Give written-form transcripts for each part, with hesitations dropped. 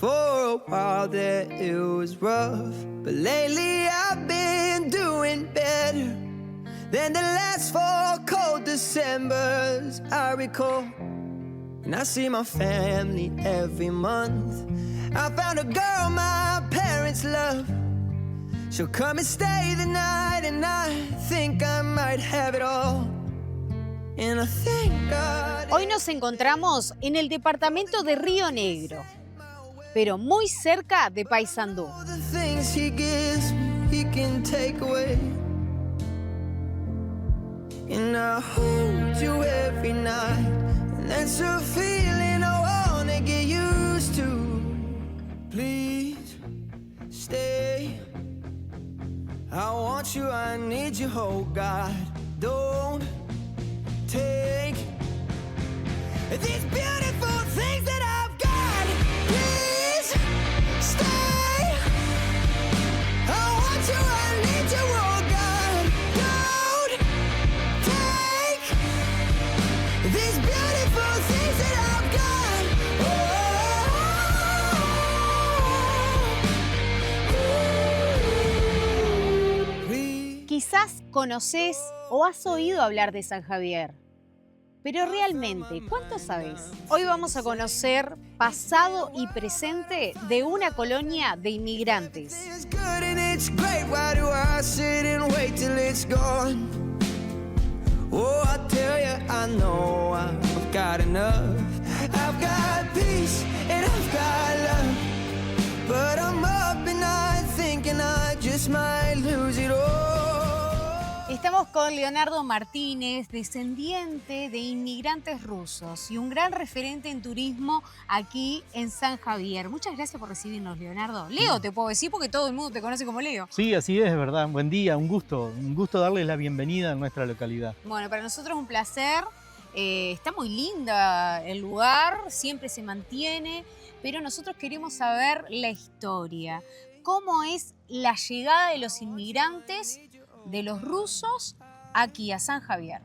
For a while there it was rough, but lately I've been doing better than the last 4 cold Decembers I recall. And I see my family every month. I found a girl my parents love. She'll come and stay the night, and I think I might have it all. And I thank God. Hoy nos encontramos en el departamento de Río Negro, pero muy cerca de Paysandú. All the things he gives me, he can take away. And I hold you every night, and that's a feeling I wanna get used to. Please stay. I want you, I need you, oh God. Don't take these beautiful things that I've got. Please stay. I want you, I need you, oh God. Don't take these beautiful things that I've got. Oh, please. Quizás conoces o has oído hablar de San Javier, pero realmente, ¿cuánto sabes? Hoy vamos a conocer pasado y presente de una colonia de inmigrantes. It's good and it's great. Why do I sit and wait till it's gone? Oh, I tell you, I know I've got enough. I've got peace and I've got love. But I'm up and I thinking I just might lose it all. Estamos con Leonardo Martínez, descendiente de inmigrantes rusos y un gran referente en turismo aquí en San Javier. Muchas gracias por recibirnos, Leonardo. Leo, te puedo decir porque todo el mundo te conoce como Leo. Sí, así es verdad. Buen día, un gusto darles la bienvenida a nuestra localidad. Bueno, para nosotros es un placer. Está muy linda el lugar, siempre se mantiene, pero nosotros queremos saber la historia. ¿Cómo es la llegada de los inmigrantes, de los rusos, aquí a San Javier?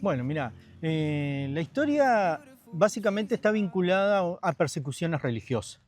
Bueno, mira, la historia básicamente está vinculada a persecuciones religiosas.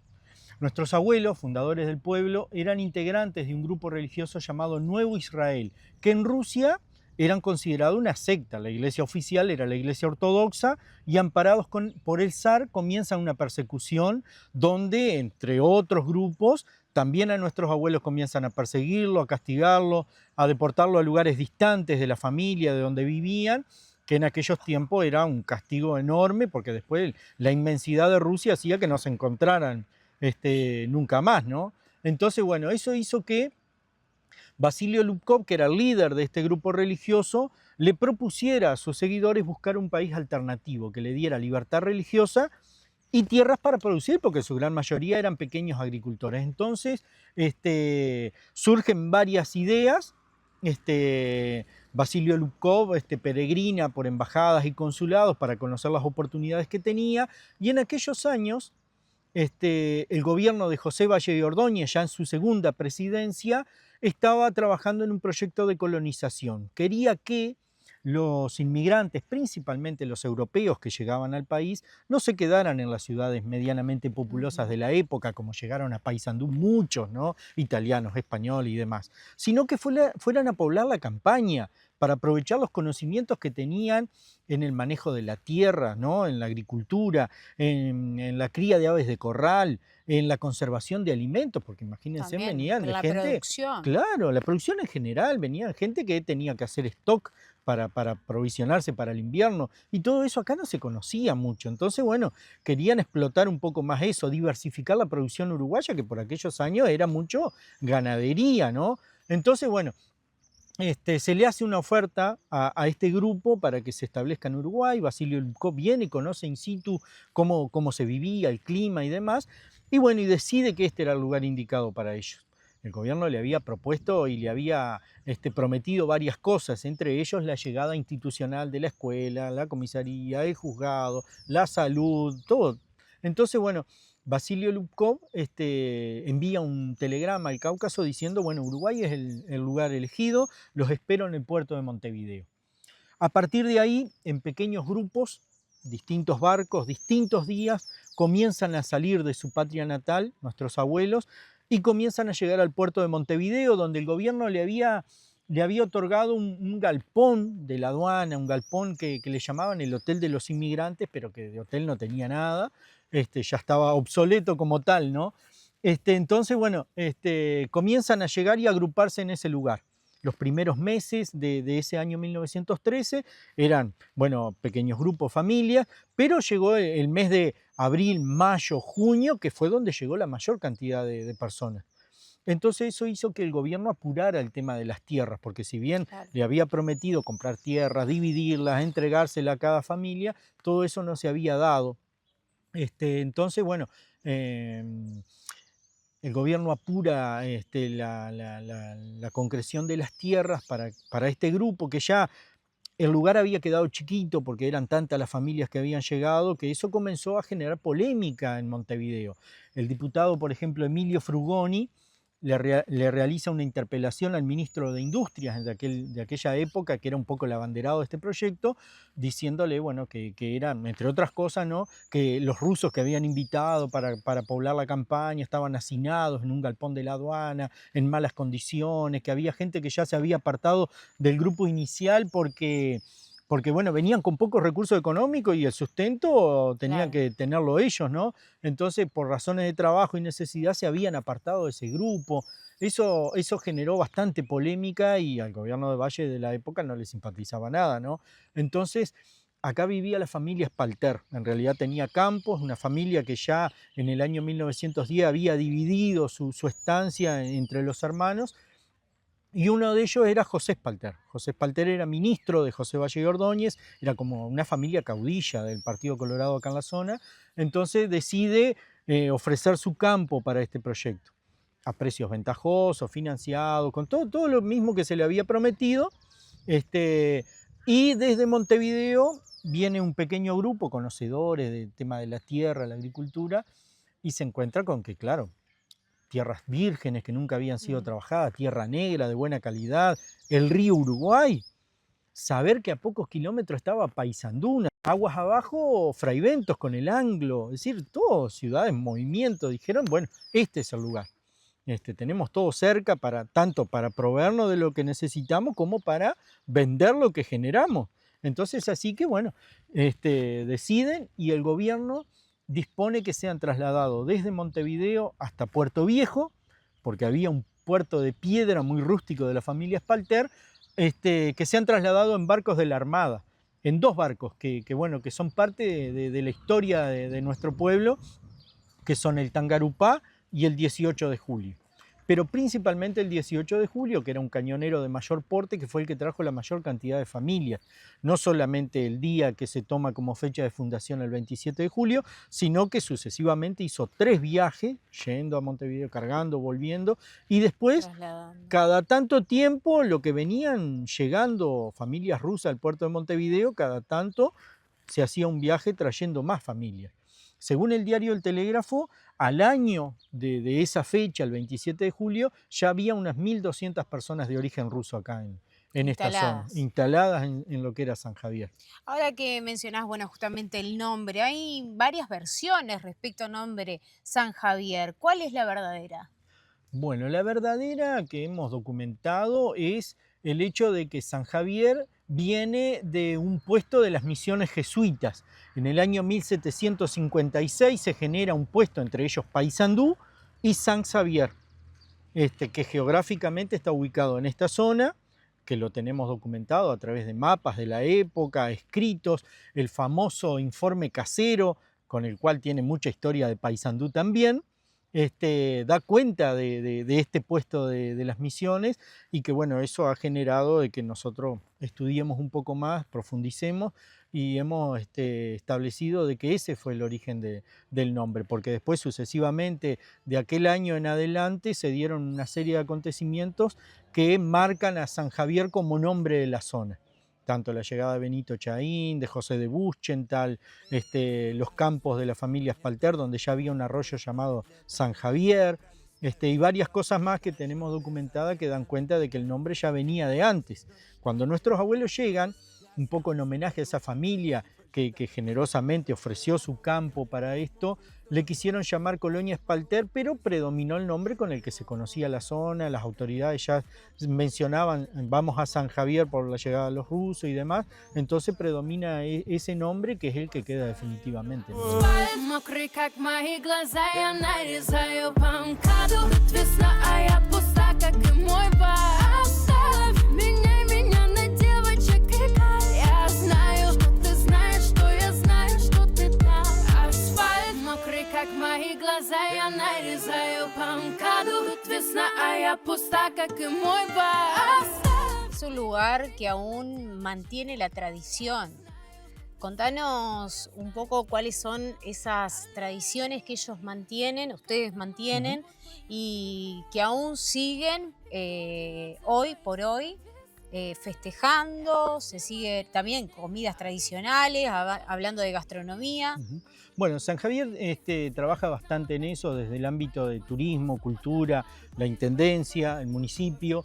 Nuestros abuelos, fundadores del pueblo, eran integrantes de un grupo religioso llamado Nuevo Israel, que en Rusia eran considerados una secta. La iglesia oficial era la iglesia ortodoxa y amparados por el zar comienzan una persecución donde, entre otros grupos, también a nuestros abuelos comienzan a perseguirlo, a castigarlo, a deportarlo a lugares distantes de la familia, de donde vivían, que en aquellos tiempos era un castigo enorme, porque después la inmensidad de Rusia hacía que no se encontraran nunca más, ¿no? Entonces, bueno, eso hizo que Basilio Lubkov, que era el líder de este grupo religioso, le propusiera a sus seguidores buscar un país alternativo que le diera libertad religiosa y tierras para producir, porque su gran mayoría eran pequeños agricultores. Entonces surgen varias ideas. Basilio Lubkov peregrina por embajadas y consulados para conocer las oportunidades que tenía, y en aquellos años el gobierno de José Valle de Ordóñez, ya en su segunda presidencia, estaba trabajando en un proyecto de colonización. Quería que los inmigrantes, principalmente los europeos que llegaban al país, no se quedaran en las ciudades medianamente populosas de la época, como llegaron a Paysandú muchos, ¿no? Italianos, españoles y demás, sino que fueran a poblar la campaña para aprovechar los conocimientos que tenían en el manejo de la tierra, ¿no? En la agricultura, en la cría de aves de corral, en la conservación de alimentos, porque imagínense, También, venían de la gente... producción. Claro, la producción en general, venían gente que tenía que hacer stock para provisionarse para el invierno, y todo eso acá no se conocía mucho. Entonces, bueno, querían explotar un poco más eso, diversificar la producción uruguaya, que por aquellos años era mucho ganadería, ¿no? Entonces, bueno, se le hace una oferta a este grupo para que se establezca en Uruguay. Basilio Lubkov viene y conoce in situ cómo se vivía, el clima y demás, y bueno, y decide que este era el lugar indicado para ellos. El gobierno le había propuesto y le había prometido varias cosas, entre ellos la llegada institucional de la escuela, la comisaría, el juzgado, la salud, todo. Entonces, bueno, Basilio Lubkov envía un telegrama al Cáucaso diciendo, bueno, Uruguay es el lugar elegido, los espero en el puerto de Montevideo. A partir de ahí, en pequeños grupos, distintos barcos, distintos días, comienzan a salir de su patria natal, nuestros abuelos, y comienzan a llegar al puerto de Montevideo, donde el gobierno le había otorgado un galpón de la aduana, un galpón que le llamaban el Hotel de los Inmigrantes, pero que de hotel no tenía nada, ya estaba obsoleto como tal, ¿no? Entonces, bueno, comienzan a llegar y a agruparse en ese lugar. Los primeros meses de ese año 1913 eran, bueno, pequeños grupos, familias, pero llegó el mes de abril, mayo, junio, que fue donde llegó la mayor cantidad de personas. Entonces eso hizo que el gobierno apurara el tema de las tierras, porque si bien Claro. le había prometido comprar tierras, dividirlas, entregárselas a cada familia, todo eso no se había dado. Entonces, bueno, el gobierno apura la concreción de las tierras para este grupo, que ya el lugar había quedado chiquito porque eran tantas las familias que habían llegado, que eso comenzó a generar polémica en Montevideo. El diputado, por ejemplo, Emilio Frugoni, le realiza una interpelación al ministro de Industrias de aquella época, que era un poco el abanderado de este proyecto, diciéndole, bueno, que eran, entre otras cosas, ¿no?, que los rusos que habían invitado para poblar la campaña estaban hacinados en un galpón de la aduana, en malas condiciones, que había gente que ya se había apartado del grupo inicial porque bueno, venían con pocos recursos económicos y el sustento tenían Claro. que tenerlo ellos, ¿no? Entonces, por razones de trabajo y necesidad, se habían apartado de ese grupo. Eso generó bastante polémica y al gobierno de Valle de la época no le simpatizaba nada, ¿no? Entonces, acá vivía la familia Espalter. En realidad tenía campos, una familia que ya en el año 1910 había dividido su estancia entre los hermanos, y uno de ellos era José Espalter. José Espalter era ministro de José Valle y Ordóñez, era como una familia caudilla del Partido Colorado acá en la zona, entonces decide ofrecer su campo para este proyecto, a precios ventajosos, financiados, con todo lo mismo que se le había prometido. Y desde Montevideo viene un pequeño grupo, conocedores del tema de la tierra, la agricultura, y se encuentra con que, claro, tierras vírgenes que nunca habían sido trabajadas, tierra negra de buena calidad, el río Uruguay. Saber que a pocos kilómetros estaba Paysandú, aguas abajo Fraiventos con el Anglo, es decir, todo ciudades en movimiento. Dijeron, bueno, este es el lugar. Tenemos todo cerca, tanto para proveernos de lo que necesitamos como para vender lo que generamos. Entonces, así que bueno, deciden y el gobierno dispone que sean trasladados desde Montevideo hasta Puerto Viejo, porque había un puerto de piedra muy rústico de la familia Espalter, que sean trasladados en barcos de la Armada, en dos barcos bueno, que son parte de la historia de nuestro pueblo, que son el Tangarupá y el 18 de julio. Pero principalmente el 18 de julio, que era un cañonero de mayor porte, que fue el que trajo la mayor cantidad de familias. No solamente el día que se toma como fecha de fundación el 27 de julio, sino que sucesivamente hizo 3 viajes, yendo a Montevideo, cargando, volviendo, y después, Trasladando. cada tanto tiempo, lo que venían llegando familias rusas al puerto de Montevideo, cada tanto se hacía un viaje trayendo más familias. Según el diario El Telégrafo, al año de esa fecha, el 27 de julio, ya había unas 1.200 personas de origen ruso acá en esta zona, Instaladas. instaladas en lo que era San Javier. Ahora que mencionás, bueno, justamente el nombre, hay varias versiones respecto al nombre San Javier. ¿Cuál es la verdadera? Bueno, la verdadera que hemos documentado es el hecho de que San Javier viene de un puesto de las misiones jesuitas. En el año 1756 se genera un puesto, entre ellos Paysandú y San Xavier, que geográficamente está ubicado en esta zona, que lo tenemos documentado a través de mapas de la época, escritos, el famoso informe casero, con el cual tiene mucha historia de Paysandú también. Da cuenta de este puesto de las misiones, y que bueno, eso ha generado de que nosotros estudiemos un poco más, profundicemos, y hemos establecido de que ese fue el origen del nombre, porque después sucesivamente de aquel año en adelante se dieron una serie de acontecimientos que marcan a San Javier como nombre de la zona. Tanto la llegada de Benito Chaín, de José de Buschental, los campos de la familia Espalter, donde ya había un arroyo llamado San Javier, y varias cosas más que tenemos documentadas que dan cuenta de que el nombre ya venía de antes. Cuando nuestros abuelos llegan, un poco en homenaje a esa familia que generosamente ofreció su campo para esto, le quisieron llamar Colonia Espalter, pero predominó el nombre con el que se conocía la zona. Las autoridades ya mencionaban, vamos a San Javier por la llegada de los rusos y demás, entonces predomina ese nombre, que es el que queda definitivamente, ¿no? Мокрый, как мои глаза, я нарезаю по МКАДу. Тут весна, а я пуста, как и мой бар. Оставь меня на девочек играй. Я знаю, что ты знаешь, что я знаю, что ты там. Асфальт мокрый, как мои глаза, я нарезаю по МКАДу. Тут весна, а я пуста, как и мой бар. Es un lugar que aún mantiene la tradición. Contanos un poco cuáles son esas tradiciones que ellos mantienen, ustedes mantienen, y que aún siguen hoy por hoy festejando. Se sigue también comidas tradicionales, hablando de gastronomía. Bueno, San Javier trabaja bastante en eso desde el ámbito de turismo, cultura, la intendencia, el municipio,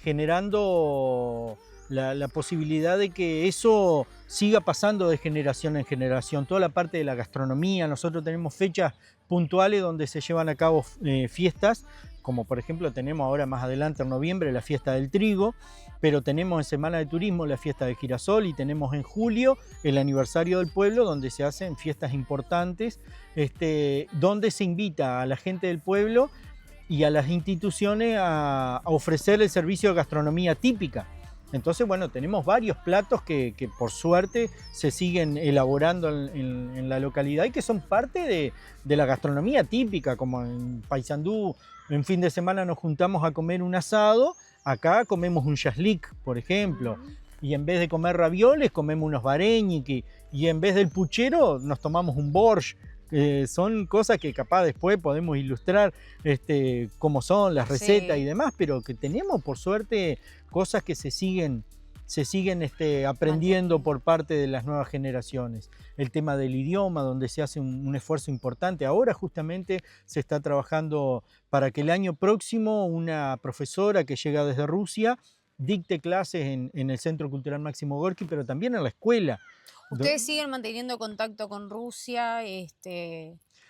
generando la posibilidad de que eso siga pasando de generación en generación. Toda la parte de la gastronomía, nosotros tenemos fechas puntuales donde se llevan a cabo fiestas, como por ejemplo tenemos ahora más adelante en noviembre la fiesta del trigo, pero tenemos en Semana de Turismo la fiesta del girasol y tenemos en julio el aniversario del pueblo, donde se hacen fiestas importantes, donde se invita a la gente del pueblo y a las instituciones a ofrecer el servicio de gastronomía típica. Entonces, bueno, tenemos varios platos que por suerte se siguen elaborando en la localidad y que son parte de la gastronomía típica, como en Paysandú. En fin de semana nos juntamos a comer un asado, acá comemos un shashlik, por ejemplo, y en vez de comer ravioles comemos unos vareñiki, y en vez del puchero nos tomamos un borscht. Son cosas que capaz después podemos ilustrar cómo son las recetas y demás, pero que tenemos por suerte cosas que se siguen aprendiendo por parte de las nuevas generaciones. El tema del idioma, donde se hace un esfuerzo importante. Ahora justamente se está trabajando para que el año próximo una profesora que llega desde Rusia dicte clases en el Centro Cultural Máximo Gorki, pero también en la escuela. ¿Ustedes siguen manteniendo contacto con Rusia?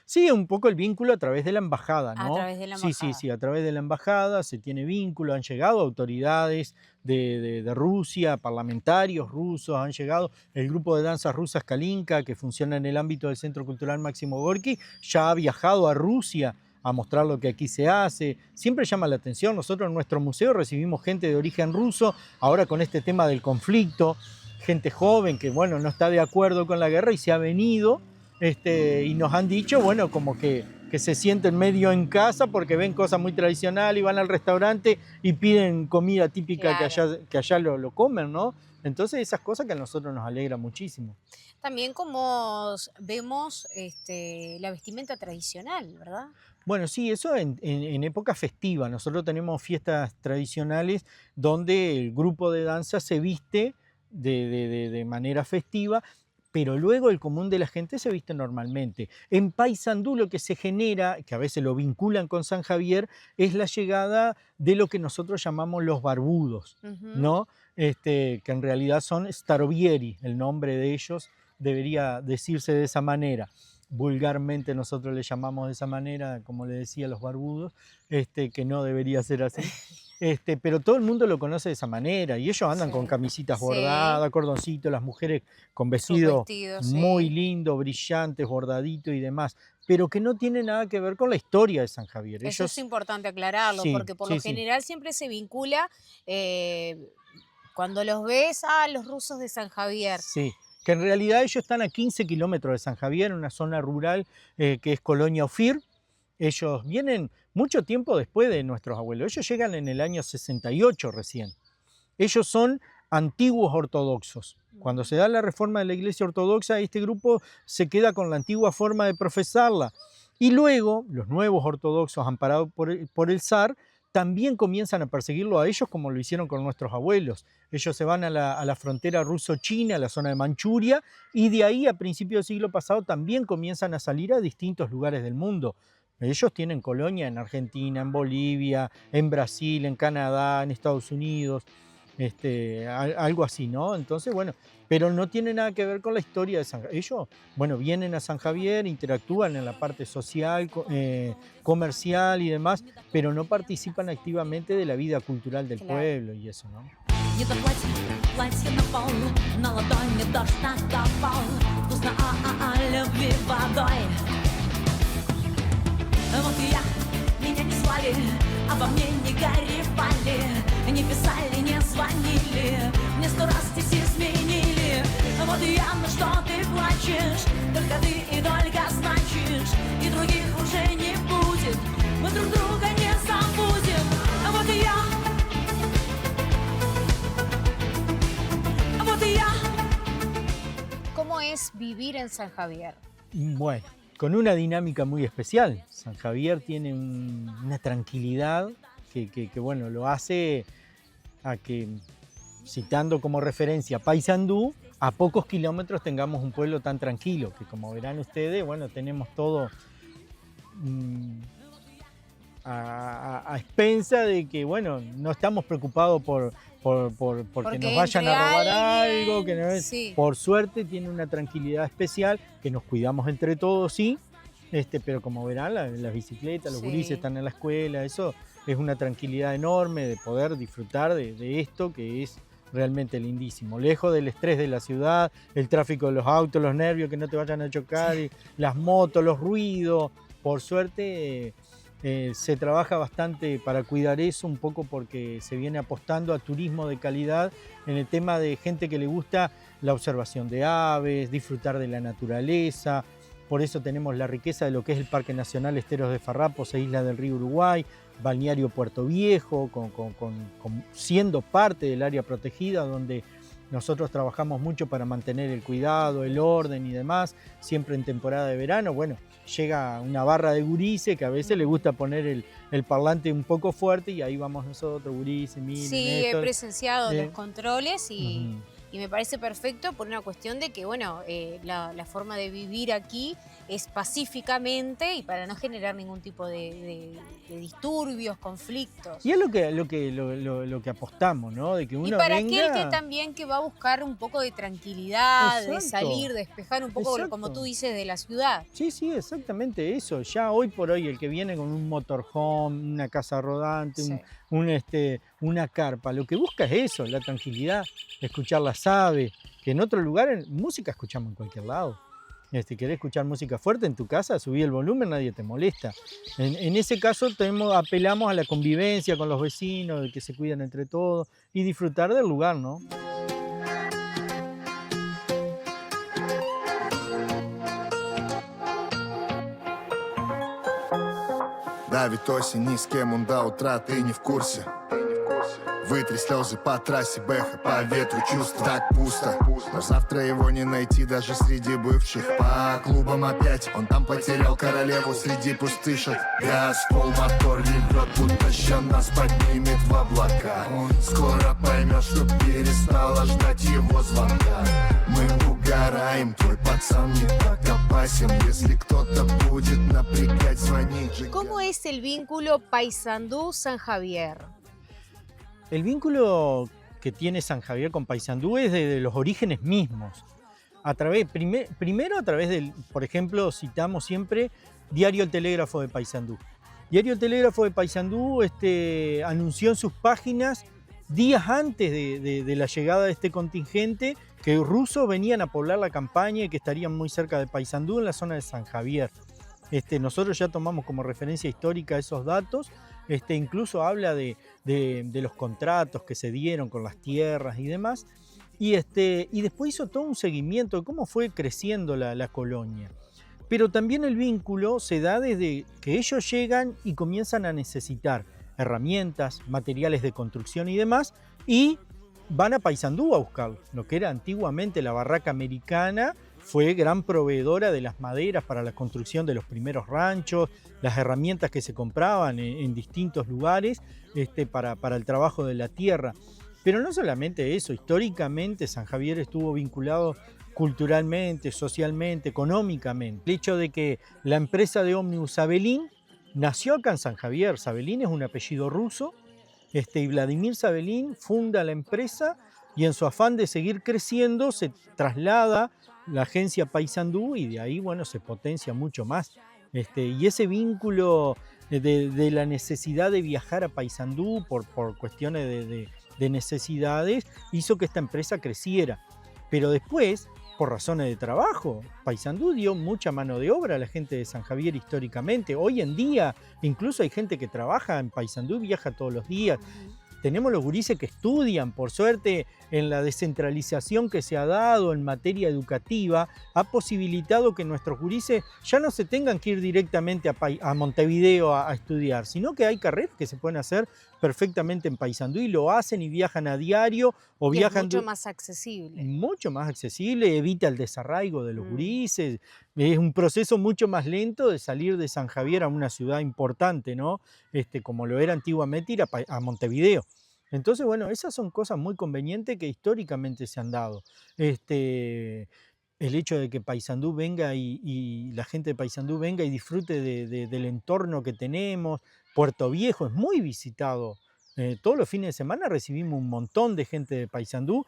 Sí, un poco el vínculo a través de la embajada, ¿no? A través de la embajada. Sí, a través de la embajada se tiene vínculo, han llegado autoridades de Rusia, parlamentarios rusos, han llegado el grupo de danzas rusas Kalinka, que funciona en el ámbito del Centro Cultural Máximo Gorki, ya ha viajado a Rusia a mostrar lo que aquí se hace. Siempre llama la atención, nosotros en nuestro museo recibimos gente de origen ruso, ahora con este tema del conflicto, gente joven que, bueno, no está de acuerdo con la guerra y se ha venido, y nos han dicho, bueno, como que se sienten medio en casa porque ven cosas muy tradicionales y van al restaurante y piden comida típica, claro, que allá lo comen, ¿no? Entonces esas cosas que a nosotros nos alegra muchísimo. También como vemos la vestimenta tradicional, ¿verdad? Bueno, sí, eso en época festiva. Nosotros tenemos fiestas tradicionales donde el grupo de danza se viste de manera festiva, pero luego el común de la gente se viste normalmente. En Paysandú lo que se genera, que a veces lo vinculan con San Javier, es la llegada de lo que nosotros llamamos los barbudos, ¿no? Que en realidad son starovieri, el nombre de ellos debería decirse de esa manera. Vulgarmente nosotros le llamamos de esa manera, como le decía, los barbudos, que no debería ser así. Pero todo el mundo lo conoce de esa manera y ellos andan con camisitas bordadas, cordoncitos, las mujeres con vestidos muy lindos, brillantes, bordaditos y demás, pero que no tiene nada que ver con la historia de San Javier. Eso es importante aclararlo, porque por lo general siempre se vincula, cuando los ves, a los rusos de San Javier. Sí, que en realidad ellos están a 15 kilómetros de San Javier, en una zona rural que es Colonia Ofir. Ellos vienen mucho tiempo después de nuestros abuelos. Ellos llegan en el año 68 recién. Ellos son antiguos ortodoxos. Cuando se da la reforma de la Iglesia Ortodoxa, este grupo se queda con la antigua forma de profesarla. Y luego, los nuevos ortodoxos, amparados por el zar, también comienzan a perseguirlo a ellos como lo hicieron con nuestros abuelos. Ellos se van a la frontera ruso-china, a la zona de Manchuria, y de ahí a principios del siglo pasado también comienzan a salir a distintos lugares del mundo. Ellos tienen colonia en Argentina, en Bolivia, en Brasil, en Canadá, en Estados Unidos. algo así, ¿no? Entonces, bueno, pero no tiene nada que ver con la historia de San Javier. Ellos, bueno, vienen a San Javier, interactúan en la parte social, comercial y demás, pero no participan activamente de la vida cultural del Claro. pueblo y eso, ¿no? Не то платье на пол, на ладони дождь накапал. Вкусно, любви водой. Вот и я, меня не звали, обо мне не горевали, не писали, не звонили, мне 100 раз здесь изменили. Вот и я, на что ты плачешь, только ты и только значишь, и других уже не будет, мы друг друга не забудем. Вот и я. ¿Cómo es vivir en San Javier? Bueno, con una dinámica muy especial. San Javier tiene una tranquilidad que, bueno, lo hace a que, citando como referencia Paysandú, a pocos kilómetros tengamos un pueblo tan tranquilo, que como verán ustedes, bueno, tenemos todo a expensa de que, bueno, no estamos preocupados porque nos vayan entre a robar alguien, algo, que no es, sí. por suerte tiene una tranquilidad especial, que nos cuidamos entre todos, sí, pero como verán, las bicicletas, los Sí. gurises están en la escuela, eso es una tranquilidad enorme de poder disfrutar de esto que es realmente lindísimo, lejos del estrés de la ciudad, el tráfico de los autos, los nervios que no te vayan a chocar, y las motos, los ruidos. Por suerte se trabaja bastante para cuidar eso, un poco porque se viene apostando a turismo de calidad en el tema de gente que le gusta la observación de aves, disfrutar de la naturaleza. Por eso tenemos la riqueza de lo que es el Parque Nacional Esteros de Farrapos e Isla del Río Uruguay, Balneario Puerto Viejo, siendo parte del área protegida, donde nosotros trabajamos mucho para mantener el cuidado, el orden y demás, siempre en temporada de verano. Bueno, llega una barra de gurises que a veces le gusta poner el parlante un poco fuerte y ahí vamos nosotros, gurises, miren Sí, he esto. presenciado los controles y Ujú. me parece perfecto por una cuestión de que, bueno, la forma de vivir aquí es pacíficamente y para no generar ningún tipo de disturbios, conflictos. Y es lo que apostamos, ¿no? De que uno Y para venga... aquel que también que va a buscar un poco de tranquilidad, de Exacto. salir, de despejar un poco, Exacto. como tú dices, de la ciudad. Sí, sí, exactamente eso. Ya hoy por hoy el que viene con un motorhome, una casa rodante, Sí. una carpa, lo que busca es eso, la tranquilidad, escuchar las aves, que en otro lugar, música escuchamos en cualquier lado. Querés escuchar música fuerte en tu casa, subí el volumen, nadie te molesta. En ese caso apelamos a la convivencia con los vecinos, de que se cuidan entre todos y disfrutar del lugar, ¿no? Давит осень, ни с кем он до утра, ты не в курсе. Вытри слезы по трассе, бэха, по ветру чувств так пусто. Но завтра его не найти даже среди бывших. По клубам опять, он там потерял королеву среди пустышек. Газ, в пол, мотор ревет, будто ща нас поднимет в облака. Он скоро поймет, что перестала ждать его звонка. Мы угораем, твой пацан не так опасен. Если кто-то будет напрягать, звонить. ¿Cómo es el vínculo Paysandú-San Javier? El vínculo que tiene San Javier con Paysandú es de los orígenes mismos. Primero a través del, por ejemplo, citamos siempre Diario El Telégrafo de Paysandú. Diario El Telégrafo de Paysandú anunció en sus páginas días antes de la llegada de este contingente que rusos venían a poblar la campaña y que estarían muy cerca de Paysandú, en la zona de San Javier. Nosotros ya tomamos como referencia histórica esos datos. Incluso habla de los contratos que se dieron con las tierras y demás. Y después hizo todo un seguimiento de cómo fue creciendo la colonia. Pero también el vínculo se da desde que ellos llegan y comienzan a necesitar herramientas, materiales de construcción y demás, y van a Paysandú a buscarlo. Lo que era antiguamente la barraca americana fue gran proveedora de las maderas para la construcción de los primeros ranchos, las herramientas que se compraban en distintos lugares para el trabajo de la tierra. Pero no solamente eso, históricamente San Javier estuvo vinculado culturalmente, socialmente, económicamente. El hecho de que la empresa de ómnibus Sabelín nació acá en San Javier. Sabelín es un apellido ruso y Vladimir Sabelín funda la empresa y en su afán de seguir creciendo se traslada la agencia Paysandú y de ahí, bueno, se potencia mucho más. Y ese vínculo de la necesidad de viajar a Paysandú por cuestiones de necesidades hizo que esta empresa creciera. Pero después, por razones de trabajo, Paysandú dio mucha mano de obra a la gente de San Javier históricamente. Hoy en día incluso hay gente que trabaja en Paysandú y viaja todos los días. Tenemos los gurises que estudian, por suerte, en la descentralización que se ha dado en materia educativa, ha posibilitado que nuestros gurises ya no se tengan que ir directamente a Montevideo a estudiar, sino que hay carreras que se pueden hacer perfectamente en Paysandú y lo hacen y viajan a diario o Y viajan... es mucho más accesible. Mucho más accesible, evita el desarraigo de los gurises, es un proceso mucho más lento de salir de San Javier a una ciudad importante, ¿no? Como lo era antiguamente ir a Montevideo. Entonces, bueno, esas son cosas muy convenientes que históricamente se han dado. El hecho de que Paysandú venga y la gente de Paysandú venga y disfrute del entorno que tenemos. Puerto Viejo es muy visitado. Todos los fines de semana recibimos un montón de gente de Paysandú.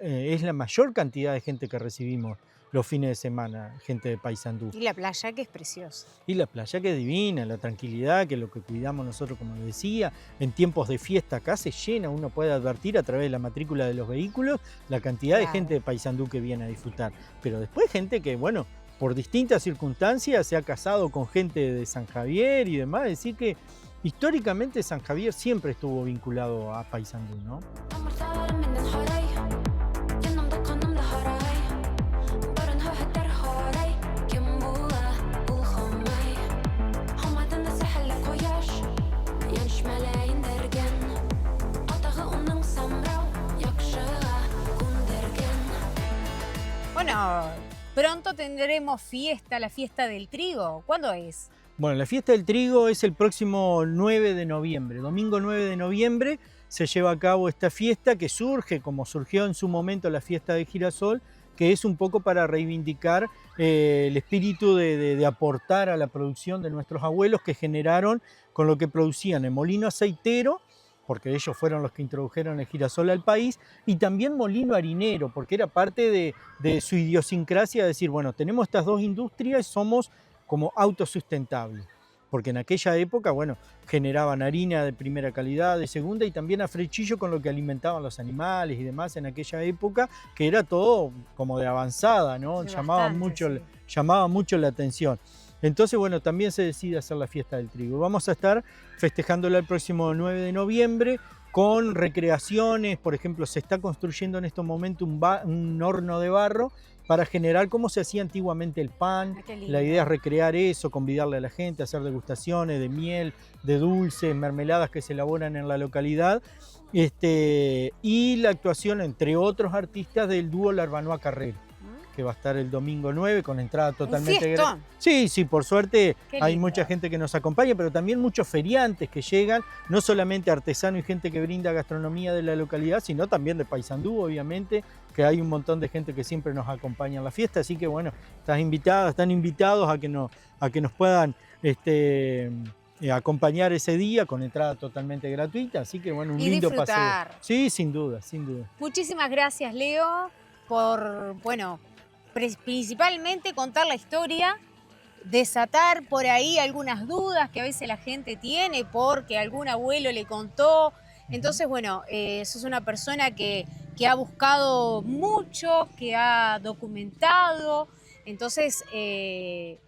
Es la mayor cantidad de gente que recibimos los fines de semana, gente de Paysandú. Y la playa que es preciosa. Y la playa que es divina, la tranquilidad, que es lo que cuidamos nosotros, como decía. En tiempos de fiesta acá se llena, uno puede advertir a través de la matrícula de los vehículos la cantidad de gente de Paysandú que viene a disfrutar. Pero después gente que, bueno, por distintas circunstancias se ha casado con gente de San Javier y demás. Es decir que históricamente San Javier siempre estuvo vinculado a Paysandú, ¿no? Bueno, pronto tendremos fiesta, la fiesta del trigo. ¿Cuándo es? Bueno, la fiesta del trigo es el próximo 9 de noviembre, domingo 9 de noviembre se lleva a cabo esta fiesta que surge, como surgió en su momento la fiesta de girasol, que es un poco para reivindicar el espíritu de aportar a la producción de nuestros abuelos que generaron con lo que producían el molino aceitero, porque ellos fueron los que introdujeron el girasol al país, y también molino harinero, porque era parte de su idiosincrasia, decir, bueno, tenemos estas dos industrias y somos como autosustentables, porque en aquella época, bueno, generaban harina de primera calidad, de segunda, y también afrechillo con lo que alimentaban los animales y demás en aquella época, que era todo como de avanzada, ¿no? Llamaba mucho la atención. Entonces, bueno, también se decide hacer la fiesta del trigo. Vamos a estar festejándola el próximo 9 de noviembre con recreaciones. Por ejemplo, se está construyendo en estos momentos un horno de barro para generar cómo se hacía antiguamente el pan. La idea es recrear eso, convidarle a la gente, hacer degustaciones de miel, de dulces, mermeladas que se elaboran en la localidad. Y la actuación, entre otros artistas, del dúo Larbanoa Carrero, que va a estar el domingo 9 con entrada totalmente gratis. Sí, por suerte hay mucha gente que nos acompaña, pero también muchos feriantes que llegan, no solamente artesanos y gente que brinda gastronomía de la localidad, sino también de Paysandú, obviamente, que hay un montón de gente que siempre nos acompaña en la fiesta, así que bueno, están invitados a que nos puedan acompañar ese día con entrada totalmente gratuita, así que bueno, un lindo paseo. Sí, sin duda. Muchísimas gracias, Leo, por, bueno, principalmente contar la historia, desatar por ahí algunas dudas que a veces la gente tiene porque algún abuelo le contó. Entonces, bueno, sos una persona que ha buscado mucho, que ha documentado. Entonces,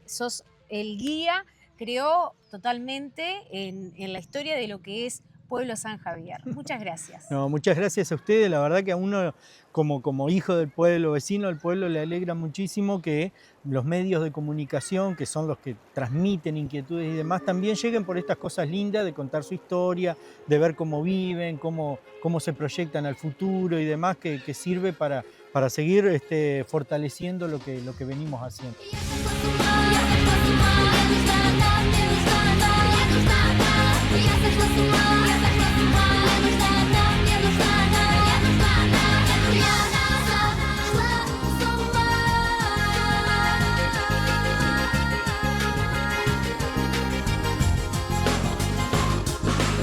sos el guía, creo, totalmente en la historia de lo que es Pueblo San Javier. Muchas gracias. No, muchas gracias a ustedes. La verdad que a uno, como hijo del pueblo, vecino del pueblo, le alegra muchísimo que los medios de comunicación, que son los que transmiten inquietudes y demás, también lleguen por estas cosas lindas de contar su historia, de ver cómo viven, cómo se proyectan al futuro y demás, que sirve para seguir fortaleciendo lo que venimos haciendo.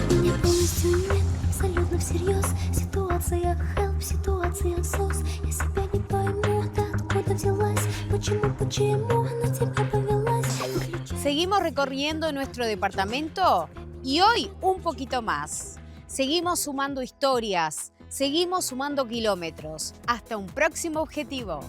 Мне полностью нет почему на тебя повелась? Seguimos recorriendo nuestro departamento y hoy un poquito más. Seguimos sumando historias, seguimos sumando kilómetros. Hasta un próximo objetivo.